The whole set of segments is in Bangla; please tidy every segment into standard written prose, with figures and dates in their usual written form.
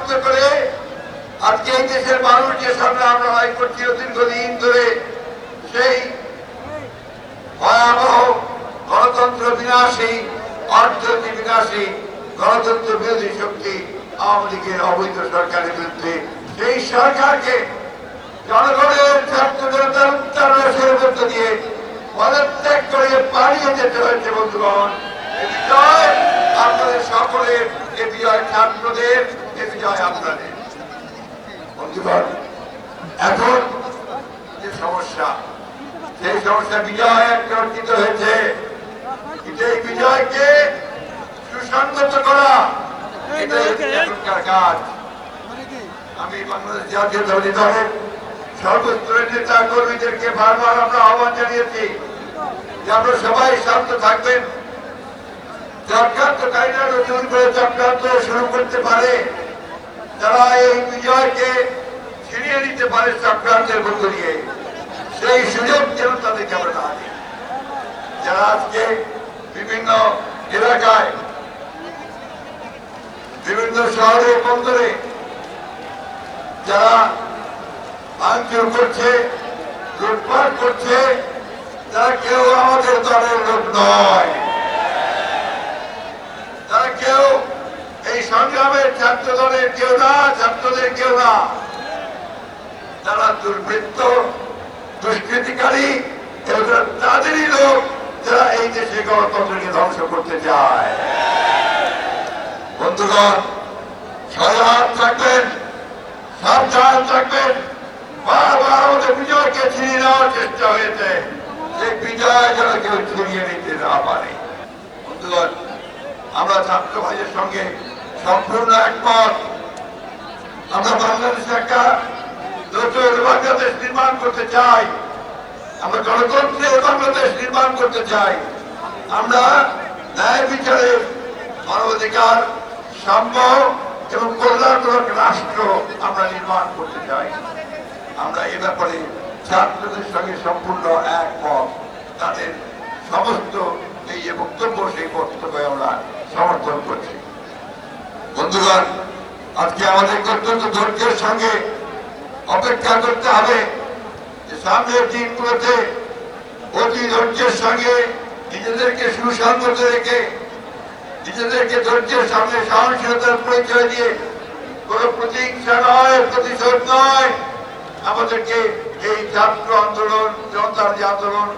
শনাক্ত করে আজকে এই দেশের মানুষ যে সংগ্রাম লড়াই করছিল দীর্ঘদিন ধরে, সেই ভয়াবহ গণতন্ত্র বিনাশী, অর্থনীতি বিনাশী, গণতন্ত্র বিরোধী শক্তি আওয়ামী লীগের অবৈধ সরকারের বিরুদ্ধে সেই সরকারকে জনগণের ছাত্র জনতার উত্তর মধ্য দিয়ে পদত্যাগ করে পালিয়ে যেতে হয়েছে। বন্ধুগণ, এ বিজয় আপনাদের সকলের, এ বিজয় ছাত্রদের, এ বিজয় আপনাদের। বন্ধুগণ, এখন যে সমস্যা, সেই সমস্যা বিজয় একটা অর্জিত হয়েছে। এই বিজয়কে সুসংগত করা, এটাই এখনকার কাজ। আমি বাংলাদেশ জাতীয়তাবাদী দলের সর্বস্তরের নেতা কর্মীদেরকে বারবার আমরা আহ্বান জানিয়েছি যে আপনারা সবাই শান্ত থাকবেন। চক্রান্তকারীরা নতুন করে চক্রান্ত শুরু করতে পারে, যারা এই বিজয়কে ছিনিয়ে নিতে পারে চক্রান্তের মধ্য দিয়ে, সেই সুযোগ যেন তাদেরকে আমরা না দিই। যারা আজকে বিভিন্ন এলাকায়, বিভিন্ন শহরে বন্দরে যারা ভাঙচুর করছে, লুটপাট করছে, তারা কেউ আমাদের দলের লোক নয়। তারা কেউ এই সংগ্রামের ছাত্র দলের কেউ না, ছাত্রদের কেউ না। তারা দুর্বৃত্ত, দুষ্কৃতিকারী, এরা তাদেরই লোক যারা এই দেশে গণতন্ত্রকে ধ্বংস করতে চায়। বন্ধুগণ, সজাগ থাকবেন, সাবধান থাকবেন। বারবার আমাদের বিজয়কে ছিনিয়ে নেওয়ার চেষ্টা হয়েছে, সেই বিজয় যেন কেউ ছিনিয়ে নিতে না পারে। বন্ধুগণ, আমরা ছাত্র ভাইয়ের সঙ্গে সম্পূর্ণ একমত। আমরা বাংলাদেশে একটা নতুন বাংলাদেশ নির্মাণ করতে চাই, আমরা গণতন্ত্রের বাংলাদেশ নির্মাণ করতে চাই। আমরা ন্যায় বিচারের, মানবাধিকার, সাম্য এবং কল্যাণমূলক রাষ্ট্র আমরা নির্মাণ করতে চাই। আমরা এ ব্যাপারে ছাত্রদের সঙ্গে সম্পূর্ণ একমত। তাদের সমস্ত এই যে বক্তব্য, সেই বক্তব্যে আমরা সমর্থন করছি। বন্ধুগণ, আজকে আমাদের অত্যন্ত ধৈর্যের সঙ্গে অপেক্ষা করতে হবে যে সামনের দিনগুলোতে অতি ধৈর্যের সঙ্গে নিজেদেরকে সুসংগত রেখে, নিজেদেরকে ধৈর্যের সঙ্গে সহনশীলতার পরিচয় দিয়ে, কোন প্রতিহিংসা নয়, প্রতিশোধ নয়, আমাদেরকে এই ছাত্র আন্দোলন, জনতার যে আন্দোলন,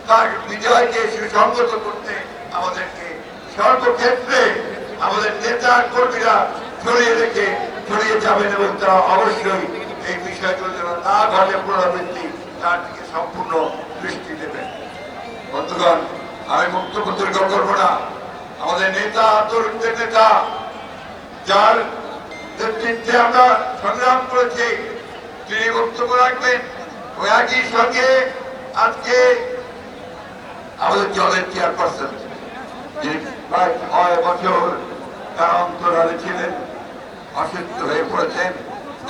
তার বিজয়কে সুসংগত করতে আমাদেরকে সর্বক্ষেত্রে আমাদের নেতা কর্মীরা ছড়িয়ে যাবেন এবং তারা অবশ্যই এই বিষয়গুলো যেন না ঘটে পুনরাবৃত্তি, তার দিকে সম্পূর্ণ দৃষ্টি দেবেন। বন্ধুগণ, আমি বক্তব্য দীর্ঘ করব না। আমাদের নেতা, তরুণদের নেতা, যার নেতৃত্বে আমরা সংগ্রাম করেছি, তিনি বক্তব্য রাখবেন। ওই একই সঙ্গে আজকে আমাদের দলের চেয়ারপারসন, যিনি প্রায় 6 বছর তার অন্তরালে ছিলেন, অসুস্থ হয়ে পড়েছেন,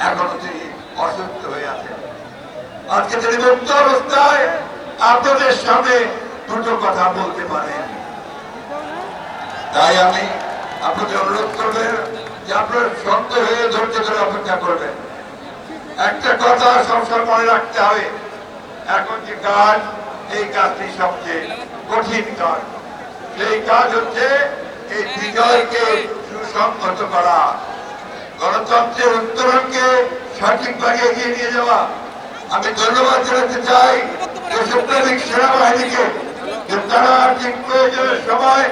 এখনো তিনি অসুস্থ হয়ে আছেন। আজকে তিনি মুক্ত অবস্থায় আপনাদের সামনে দুটো কথা বলতে পারেন। তাই আমি আপনাদের অনুরোধ করবেন যে আপনারা শান্ত হয়ে ধৈর্য ধরে অপেক্ষা করবেন। একটা কথা সবসময় মনে রাখতে হবে, এখন যে কাজ, এই কাজটি সবচেয়ে কঠিন কাজ। সেই কাজ হচ্ছে এই বিজয়কে সুসংহত করা, গণতন্ত্রের উত্তরণকে সঠিকভাবে এগিয়ে নিয়ে যাওয়া। আমি ধন্যবাদ জানাতে চাই দেশপ্রেমিক সেনাবাহিনীকে, যে তারা ঠিক প্রয়োজনের সময়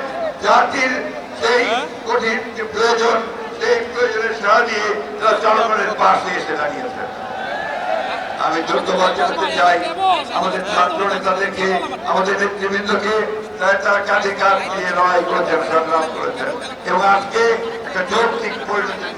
জাতির সেই কঠিন যে প্রয়োজন, সেই প্রয়োজনের সাড়া দিয়ে তারা জনগণের পাশে এসে দাঁড়িয়েছে। আমি ধন্যবাদ জানাতে চাই আমাদের ছাত্র নেতাদেরকে, আমাদের নেতৃবৃন্দকে, তারা কাঁধে কাঁধ দিয়ে লড়াই করেছেন, সংগ্রাম করেছেন এবং আজকে একটা যৌক্তিক পরিণতি